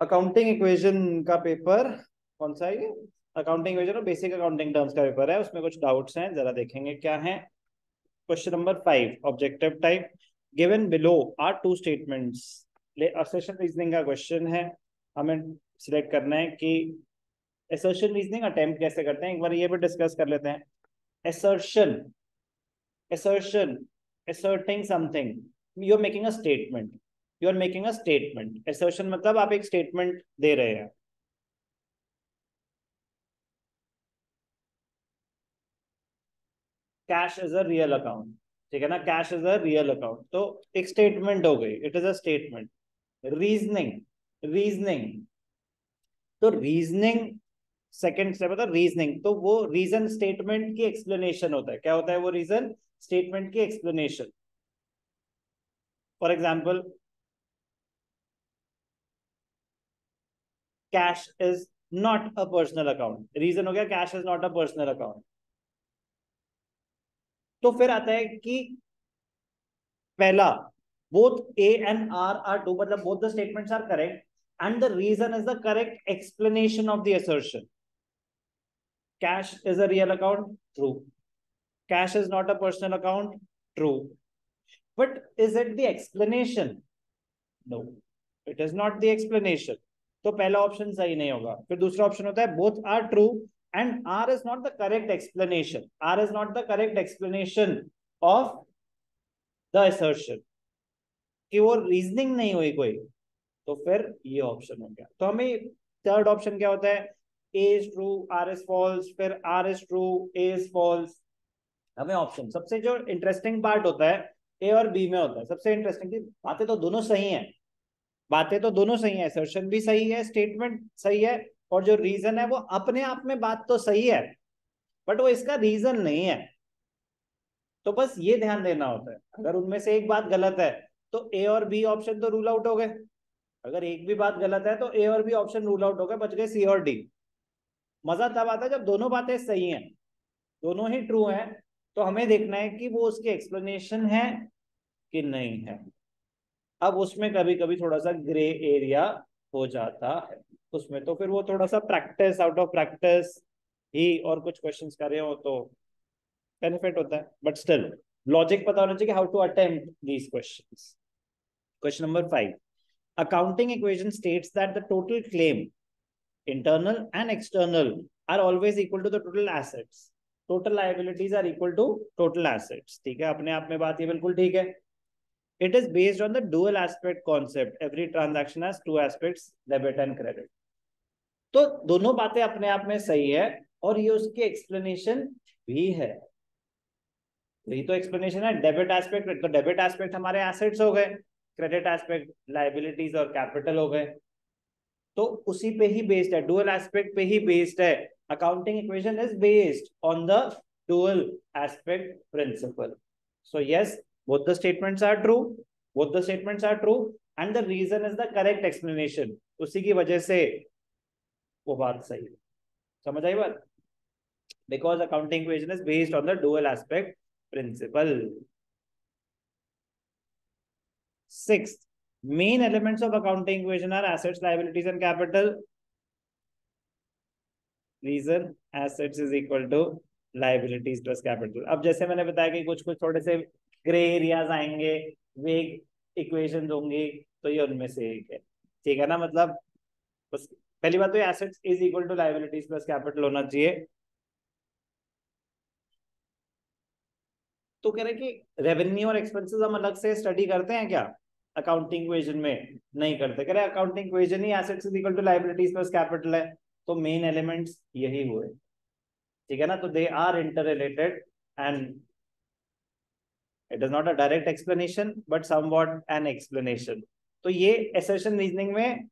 Accounting equation का paper कौन सा है ये? अकाउंटिंग इक्वेशन और बेसिक अकाउंटिंग टर्म्स का पेपर है, उसमें कुछ डाउट्स हैं, जरा देखेंगे क्या है। Question number 5 objective type, given below are two statements. Assertion reasoning का क्वेश्चन है, हमें सिलेक्ट करना है कि असर्शन रीजनिंग अटेम्प्ट कैसे करते हैं, एक बार ये भी डिस्कस कर लेते हैं। assertion assertion asserting something, you are making a statement, you are making a statement। assertion मतलब आप एक स्टेटमेंट दे रहे हैं। Cash is a real account, ठीक है ना, cash is a real account, तो एक स्टेटमेंट हो गई, it is a statement. Reasoning, reasoning, तो रीजनिंग सेकंड स्टेप होता है रीजनिंग, तो वो रीजन स्टेटमेंट की एक्सप्लेनेशन होता है। क्या होता है वो रीजन स्टेटमेंट की explanation. For example, cash is not a personal account, reason हो गया cash is not a personal account. तो फिर आता है कि पहला, both A and R true, मतलब both the statements are correct and the reason is the correct explanation of the assertion. Cash is a real account, true. Cash is not a personal account, true. But is it the explanation? No, it is not the explanation. तो पहला option सही नहीं होगा। फिर दूसरा option होता है both are true and R is not the correct explanation, R is not the correct explanation of the assertion, कि वो रीजनिंग नहीं हुई कोई। तो फिर ये ऑप्शन हो गया। तो हमें थर्ड ऑप्शन क्या होता है, A is true R is false, फिर R is true A is false. हमें ऑप्शन, सबसे जो इंटरेस्टिंग पार्ट होता है ए और बी में होता है, सबसे इंटरेस्टिंग की बातें तो दोनों सही हैं, बातें तो दोनों सही है, असर्शन भी सही है, स्टेटमेंट सही है, और जो रीजन है वो अपने आप में बात तो सही है, बट वो इसका रीजन नहीं है। तो बस ये ध्यान देना होता है, अगर उनमें से एक बात गलत है तो ए और बी ऑप्शन तो रूल आउट हो गए। अगर एक भी बात गलत है तो ए और बी ऑप्शन रूल आउट हो गए, बच गए सी और डी। मजा तब आता है जब दोनों बातें सही हैं, दोनों ही ट्रू हैं, तो हमें देखना है कि वो उसकी एक्सप्लेनेशन है कि नहीं है। अब उसमें कभी कभी थोड़ा सा ग्रे एरिया हो जाता है उसमें, तो फिर वो थोड़ा सा प्रैक्टिस, आउट ऑफ प्रैक्टिस ही और कुछ क्वेश्चंस कर रहे हो तो बेनिफिट होता है, बट स्टिल लॉजिक पता होना चाहिए how to attempt these questions. Question number 5, accounting equation states that the total claim, internal and external, are always equal to the total assets, total liabilities are equal to total assets। ठीक है, अपने आप में बात ये बिल्कुल ठीक है। It is based on the dual aspect concept, every transaction has two aspects, debit and credit। तो दोनों बातें अपने आप में सही है और ये उसकी एक्सप्लेनेशन भी है। यही तो एक्सप्लेनेशन है, डेबिट एस्पेक्ट, तो डेबिट एस्पेक्ट हमारे एसेट्स हो गए, क्रेडिट एस्पेक्ट लाइबिलिटीज और कैपिटल हो गए, तो उसी पे ही बेस्ड है, डुअल एस्पेक्ट पे ही बेस्ड है। Accounting equation is based on the dual aspect principle. So yes, both the statements are true, both the statements are true and the reason is the correct explanation। उसी की वजह से वो बात सही है। समझ आई बात? because accounting equation is based on the dual aspect principle। Sixth, main elements of accounting equation are assets, liabilities and capital। Reason, assets is equal to liabilities plus capital। अब जैसे मैंने बताया कि कुछ कुछ थोड़े से ग्रे एरियाज आएंगे, वेग इक्वेशंस होंगी, तो ये उनमें से एक है। ठीक है ना, मतलब बस पहली बात तो assets is equal to liabilities plus capital होना चाहिए। तो कह रहे कि रेवेन्यू और एक्सपेंसेस हम अलग से स्टडी करते हैं क्या? अकाउंटिंग इक्वेशन में नहीं करते। कह रहे अकाउंटिंग इक्वेशन ही assets is equal to liabilities plus capital है, तो मेन एलिमेंट्स यही हुए। ठीक है ना, तो they are inter related and it is not a direct explanation but somewhat an explanation. तो ये एसर्शन रीजनिंग में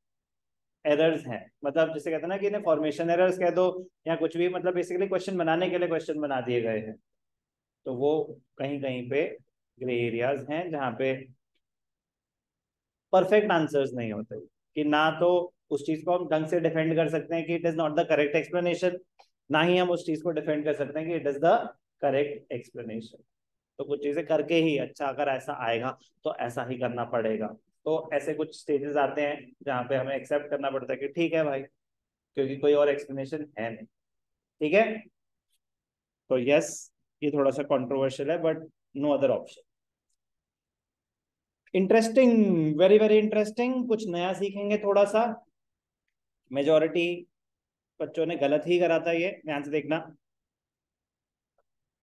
एरर्स हैं, मतलब जिसे कहते हैं ना कि इन्हें फॉर्मेशन एरर्स कह दो या कुछ भी, मतलब बेसिकली क्वेश्चन बनाने के लिए क्वेश्चन बना दिए गए हैं। तो वो कहीं कहीं पे ग्रे एरियाज हैं जहाँ पे परफेक्ट आंसर्स नहीं होते, कि ना तो उस चीज को हम ढंग से डिफेंड कर सकते हैं कि it is not the correct explanation, ना ही हम उस चीज को डिफेंड कर सकते हैं कि it is the correct explanation. तो कुछ चीजें करके ही, अच्छा अगर ऐसा आएगा तो ऐसा ही करना पड़ेगा, तो ऐसे कुछ स्टेजेस आते हैं जहाँ पे हमें एक्सेप्ट करना पड़ता है कि ठीक है भाई, क्योंकि कोई और एक्सप्लेनेशन है नहीं। ठीक है, तो यस, ये थोड़ा सा कंट्रोवर्शियल है, but no other option. Interesting, very very interesting, कुछ नया सीखेंगे थोड़ा सा। मेजोरिटी बच्चों ने गलत ही करा था, ये ध्यान से देखना।